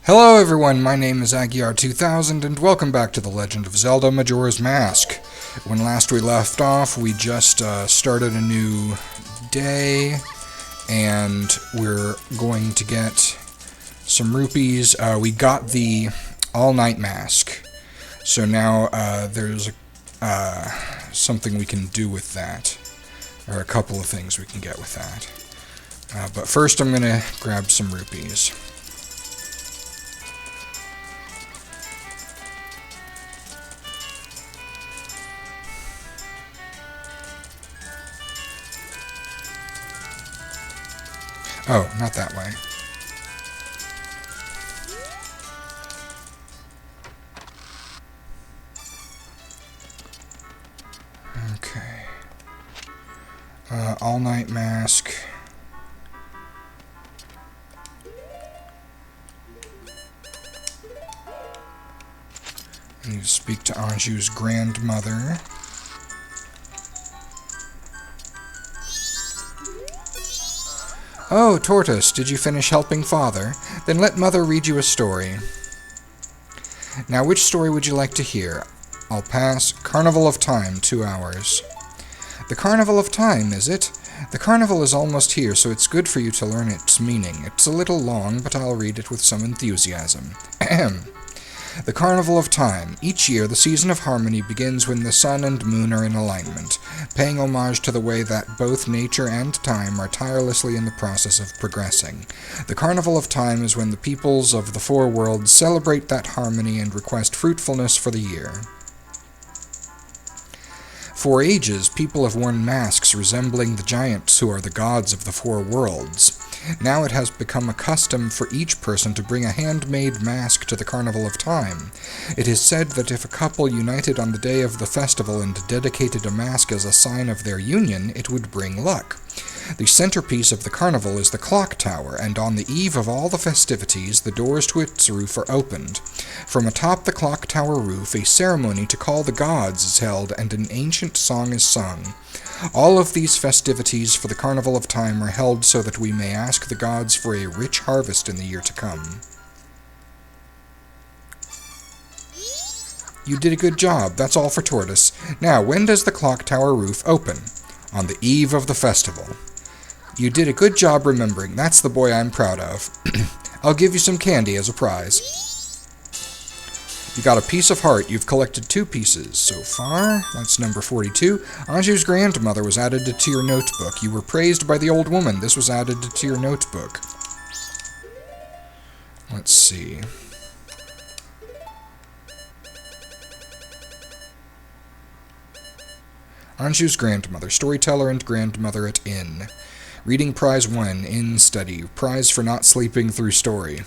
Hello everyone, my name is Agiar2000 and welcome back to The Legend of Zelda Majora's Mask. When last we left off, we just started a new day and we're going to get some rupees. We got the all-night mask, so now there's something we can do with that, or a couple of things we can get with that. But first I'm going to grab some rupees. Oh, not that way. Okay. All-night mask. I need to speak to Anju's grandmother. Oh, Tortoise, did you finish helping Father? Then let Mother read you a story. Now, which story would you like to hear? I'll pass. Carnival of Time, 2 hours. The Carnival of Time, is it? The carnival is almost here, so it's good for you to learn its meaning. It's a little long, but I'll read it with some enthusiasm. Ahem. The Carnival of Time. Each year, the season of harmony begins when the sun and moon are in alignment, paying homage to the way that both nature and time are tirelessly in the process of progressing. The Carnival of Time is when the peoples of the four worlds celebrate that harmony and request fruitfulness for the year. For ages, people have worn masks resembling the giants who are the gods of the four worlds. Now it has become a custom for each person to bring a handmade mask to the Carnival of Time. It is said that if a couple united on the day of the festival and dedicated a mask as a sign of their union, it would bring luck. The centerpiece of the carnival is the clock tower, and on the eve of all the festivities, the doors to its roof are opened. From atop the clock tower roof, a ceremony to call the gods is held, and an ancient song is sung. All of these festivities for the Carnival of Time are held so that we may ask the gods for a rich harvest in the year to come. You did a good job. That's all for Tortoise. Now, when does the clock tower roof open? On the eve of the festival. You did a good job remembering. That's the boy I'm proud of. I'll give you some candy as a prize. You got a piece of heart. You've collected 2 pieces so far. That's number 42. Anju's grandmother was added to your notebook. You were praised by the old woman. This was added to your notebook. Let's see. Anju's grandmother, storyteller and grandmother at inn. Reading prize 1, inn study. Prize for not sleeping through story.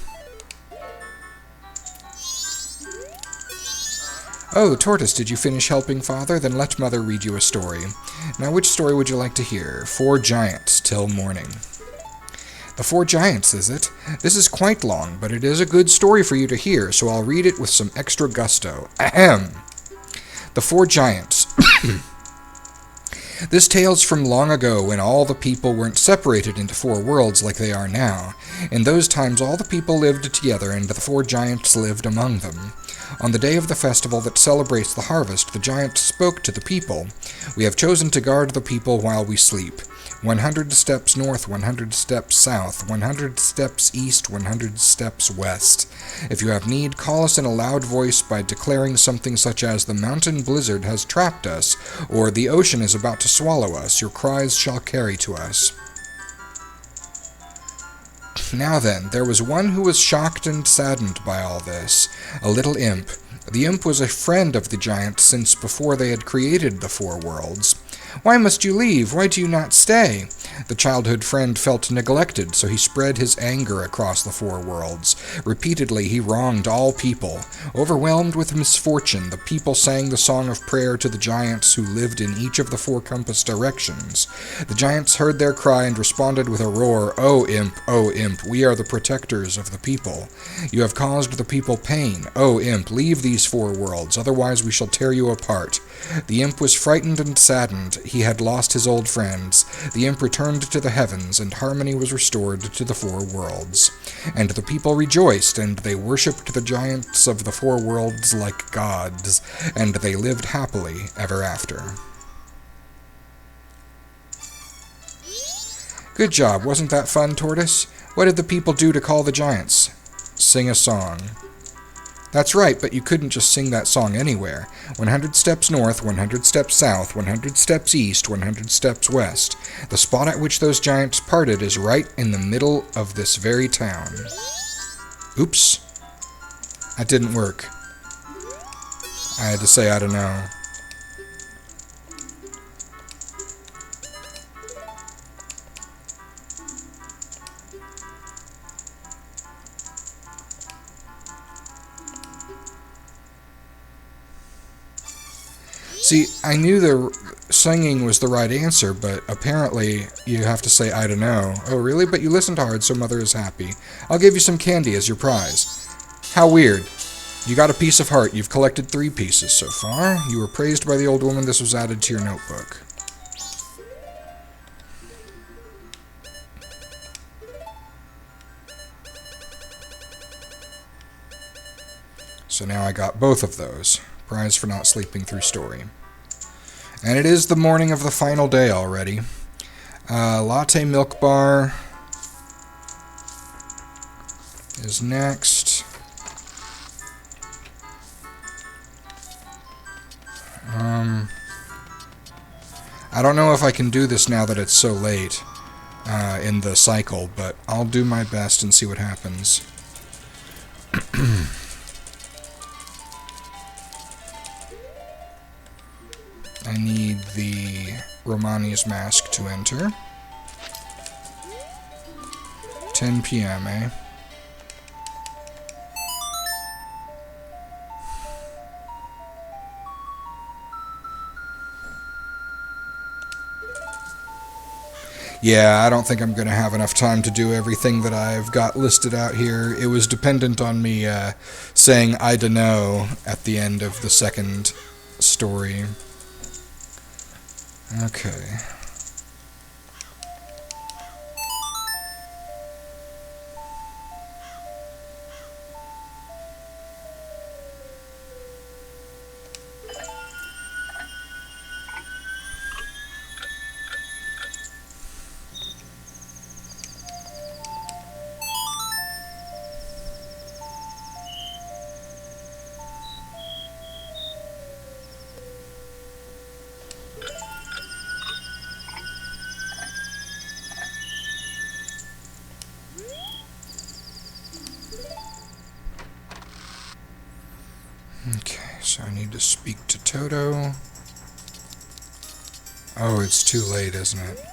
Oh, Tortoise, did you finish helping Father? Then let Mother read you a story. Now, which story would you like to hear? 4 Giants till morning. The 4 Giants, is it? This is quite long, but it is a good story for you to hear, so I'll read it with some extra gusto. Ahem! The 4 Giants. This tale's from long ago when all the people weren't separated into 4 worlds like they are now. In those times all the people lived together and the 4 giants lived among them. On the day of the festival that celebrates the harvest, the giants spoke to the people. We have chosen to guard the people while we sleep. 100 steps north, 100 steps south, 100 steps east, 100 steps west. If you have need, call us in a loud voice by declaring something such as, "The mountain blizzard has trapped us," or "The ocean is about to swallow us. Your cries shall carry to us." Now then, there was one who was shocked and saddened by all this, a little imp. The imp was a friend of the giants since before they had created the 4 worlds. "Why must you leave? Why do you not stay?" The childhood friend felt neglected, so he spread his anger across the 4 worlds. Repeatedly he wronged all people. Overwhelmed with misfortune, the people sang the song of prayer to the giants who lived in each of the 4 compass directions. The giants heard their cry and responded with a roar, O imp, we are the protectors of the people. You have caused the people pain. O imp, leave these 4 worlds, otherwise we shall tear you apart." The imp was frightened and saddened. He had lost his old friends. The imp returned returned to the heavens, and harmony was restored to the four worlds. And the people rejoiced, and they worshipped the giants of the four worlds like gods, and they lived happily ever after. Good job, wasn't that fun, Tortoise? What did the people do to call the giants? Sing a song. That's right, but you couldn't just sing that song anywhere. 100 steps north, 100 steps south, 100 steps east, 100 steps west. The spot at which those giants parted is right in the middle of this very town. Oops. That didn't work. I had to say I don't know. See, I knew the singing was the right answer, but apparently you have to say, I don't know. Oh, really? But you listened hard, so Mother is happy. I'll give you some candy as your prize. How weird. You got a piece of heart. You've collected 3 pieces so far. You were praised by the old woman. This was added to your notebook. So now I got both of those. Prize for not sleeping through story. And it is the morning of the final day already. Latte milk bar is next. I don't know if I can do this now that it's so late in the cycle, but I'll do my best and see what happens. I need the Romani's mask to enter. 10 p.m., eh? Yeah, I don't think I'm going to have enough time to do everything that I've got listed out here. It was dependent on me saying I dunno at the end of the second story. Okay. Okay, so I need to speak to Toto. Oh, it's too late, isn't it?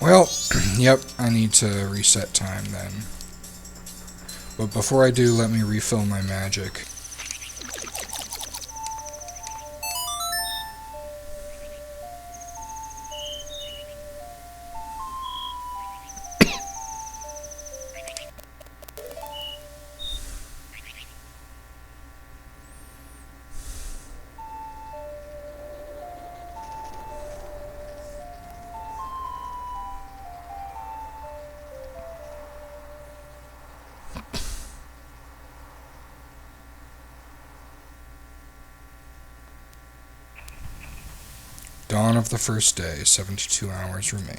Well, yep, I need to reset time then. But before I do, let me refill my magic. Dawn of the first day, 72 hours remain.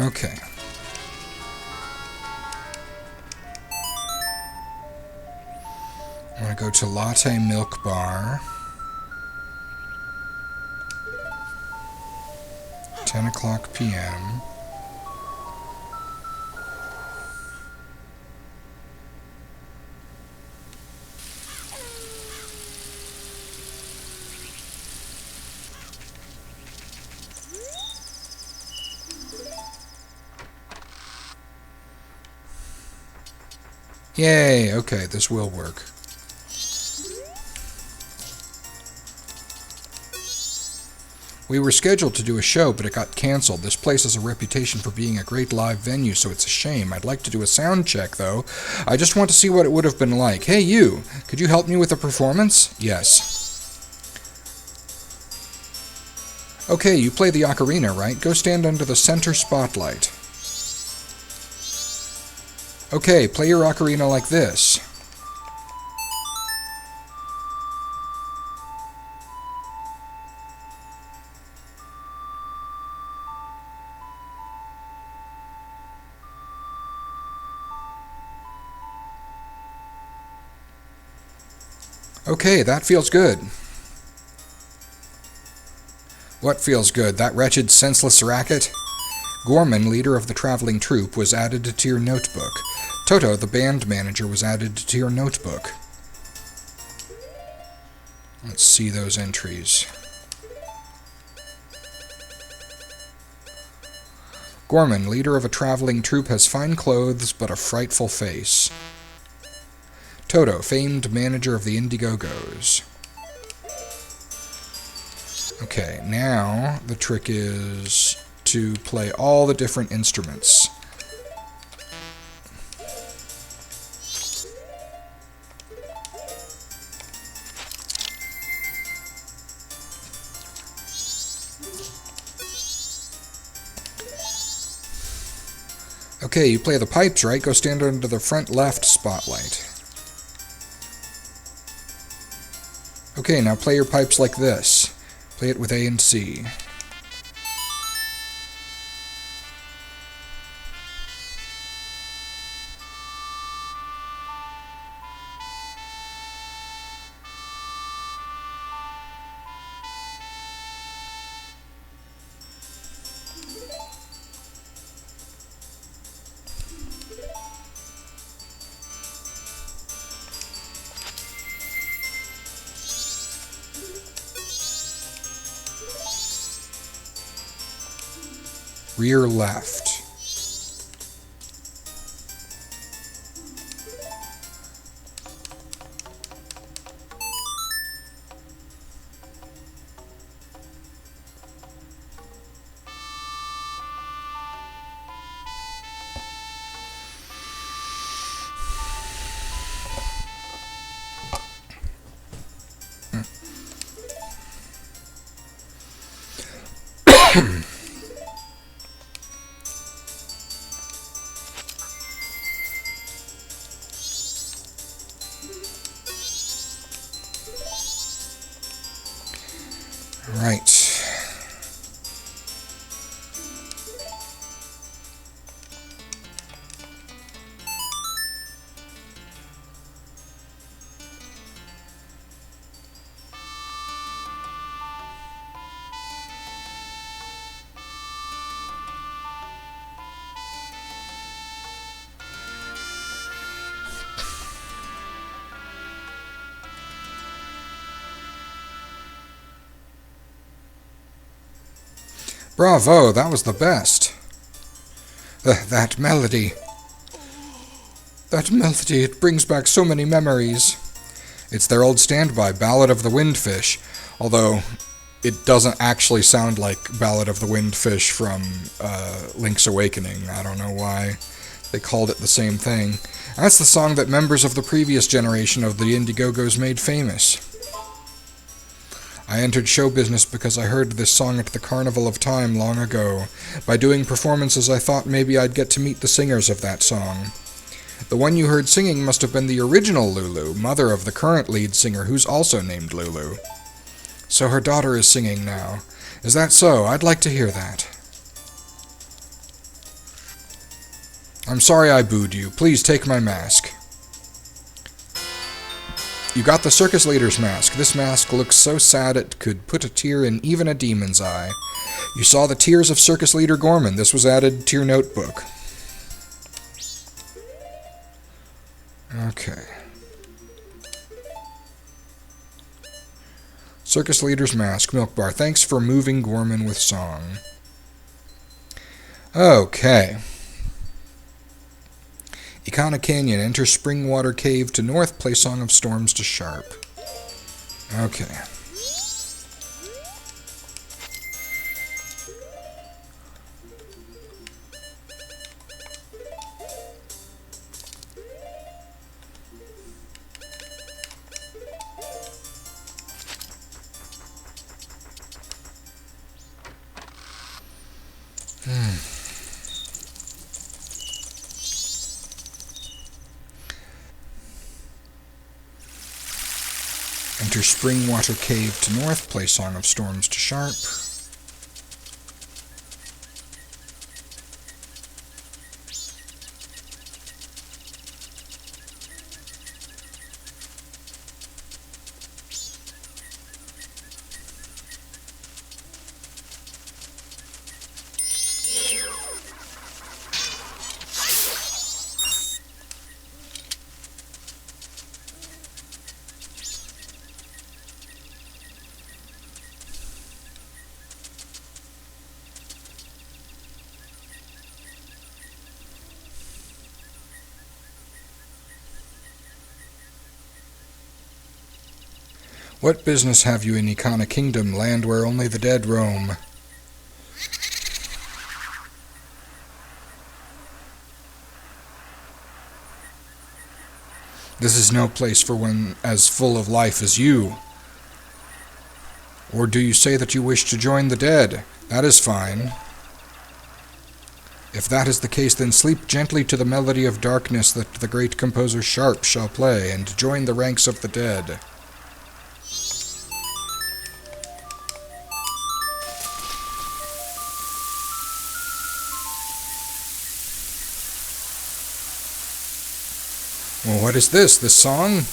Okay. I'm going to go to Latte Milk Bar. 10 o'clock p.m. Yay, okay, this will work. We were scheduled to do a show, but it got canceled. This place has a reputation for being a great live venue, so it's a shame. I'd like to do a sound check, though. I just want to see what it would have been like. Hey, you! Could you help me with a performance? Yes. Okay, you play the ocarina, right? Go stand under the center spotlight. Okay, play your ocarina like this. Okay, that feels good. What feels good? That wretched, senseless racket? Gorman, leader of the traveling troupe, was added to your notebook. Toto, the band manager, was added to your notebook. Let's see those entries. Gorman, leader of a traveling troupe, has fine clothes but a frightful face. Toto, famed manager of the Indiegogos. Okay, now the trick is to play all the different instruments. Okay, you play the pipes, right? Go stand under the front left spotlight. Okay, now play your pipes like this. Play it with A and C. Rear left. Right. Bravo, that was the best. That melody. That melody, it brings back so many memories. It's their old standby, Ballad of the Windfish, although it doesn't actually sound like Ballad of the Windfish from Link's Awakening. I don't know why they called it the same thing. That's the song that members of the previous generation of the Indiegogos made famous. I entered show business because I heard this song at the Carnival of Time long ago. By doing performances, I thought maybe I'd get to meet the singers of that song. The one you heard singing must have been the original Lulu, mother of the current lead singer, who's also named Lulu. So her daughter is singing now. Is that so? I'd like to hear that. I'm sorry I booed you. Please take my mask. You got the circus leader's mask. This mask looks so sad it could put a tear in even a demon's eye. You saw the tears of circus leader Gorman. This was added to your notebook. Okay. Circus leader's mask, milk bar. Thanks for moving Gorman with song. Okay. Ikana Canyon, enter Springwater Cave to north, play Song of Storms to sharp. Okay. Enter Springwater Cave to north. Play Song of Storms to sharp. What business have you in Ikana Kingdom, land where only the dead roam? This is no place for one as full of life as you. Or do you say that you wish to join the dead? That is fine. If that is the case, then sleep gently to the melody of darkness that the great composer Sharp shall play, and join the ranks of the dead. Well, what is this? This song?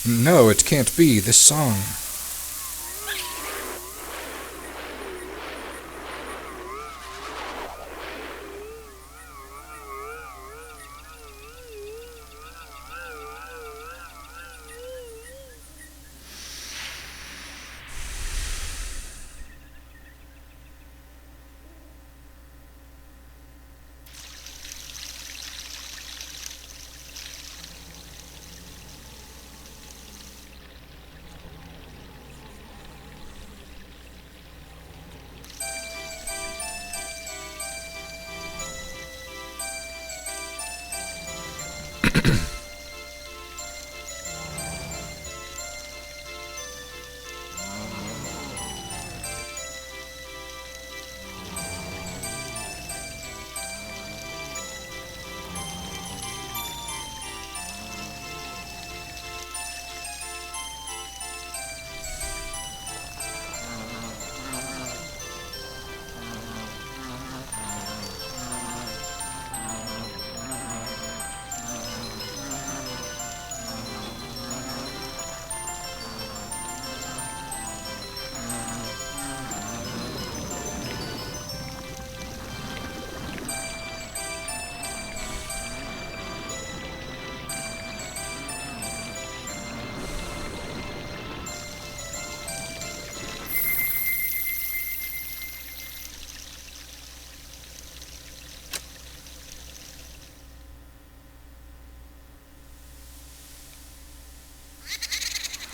No, it can't be. This song.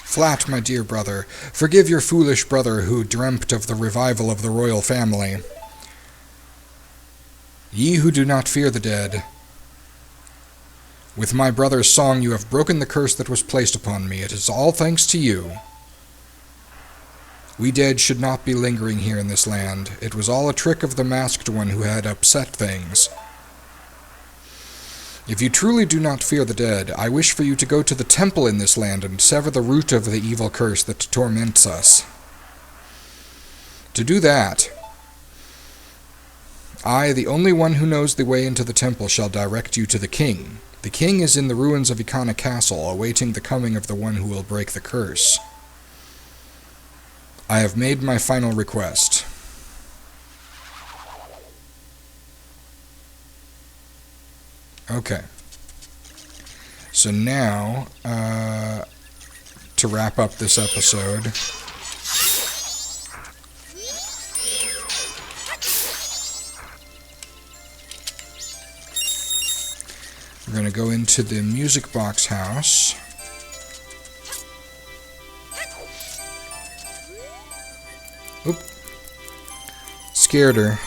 Flat, my dear brother, forgive your foolish brother who dreamt of the revival of the royal family. Ye who do not fear the dead, with my brother's song you have broken the curse that was placed upon me. It is all thanks to you. We dead should not be lingering here in this land. It was all a trick of the masked one who had upset things. If you truly do not fear the dead, I wish for you to go to the temple in this land and sever the root of the evil curse that torments us. To do that, I, the only one who knows the way into the temple, shall direct you to the king. The king is in the ruins of Ikana Castle, awaiting the coming of the one who will break the curse. I have made my final request. Okay. So now, to wrap up this episode, we're going to go into the music box house. Oop. Scared her.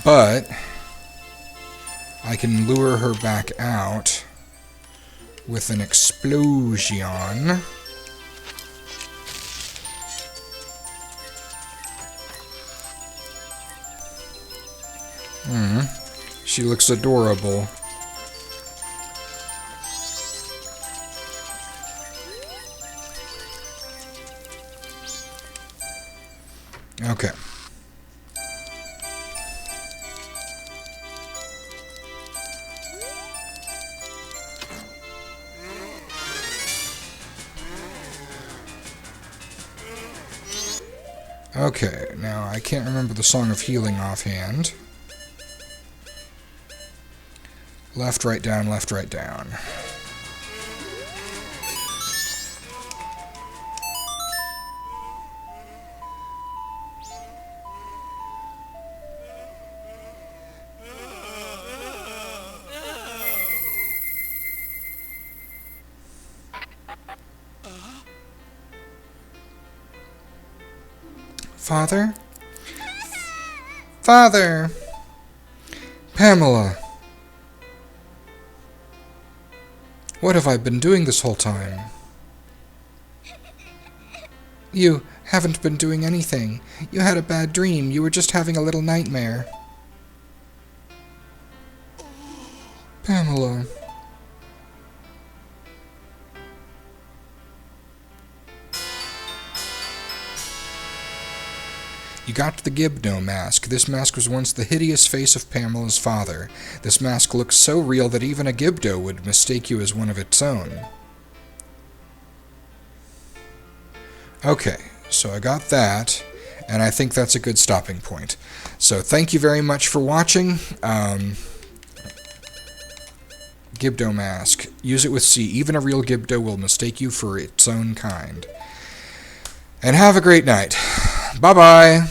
But I can lure her back out with an explosion. She looks adorable. Okay, now I can't remember the Song of Healing offhand. Left, right, down, left, right, down. Father? Father! Pamela! What have I been doing this whole time? You haven't been doing anything. You had a bad dream. You were just having a little nightmare. Pamela. You got the Gibdo mask. This mask was once the hideous face of Pamela's father. This mask looks so real that even a Gibdo would mistake you as one of its own. Okay, so I got that, and I think that's a good stopping point. So thank you very much for watching. Gibdo mask. Use it with C. Even a real Gibdo will mistake you for its own kind. And have a great night. Bye-bye.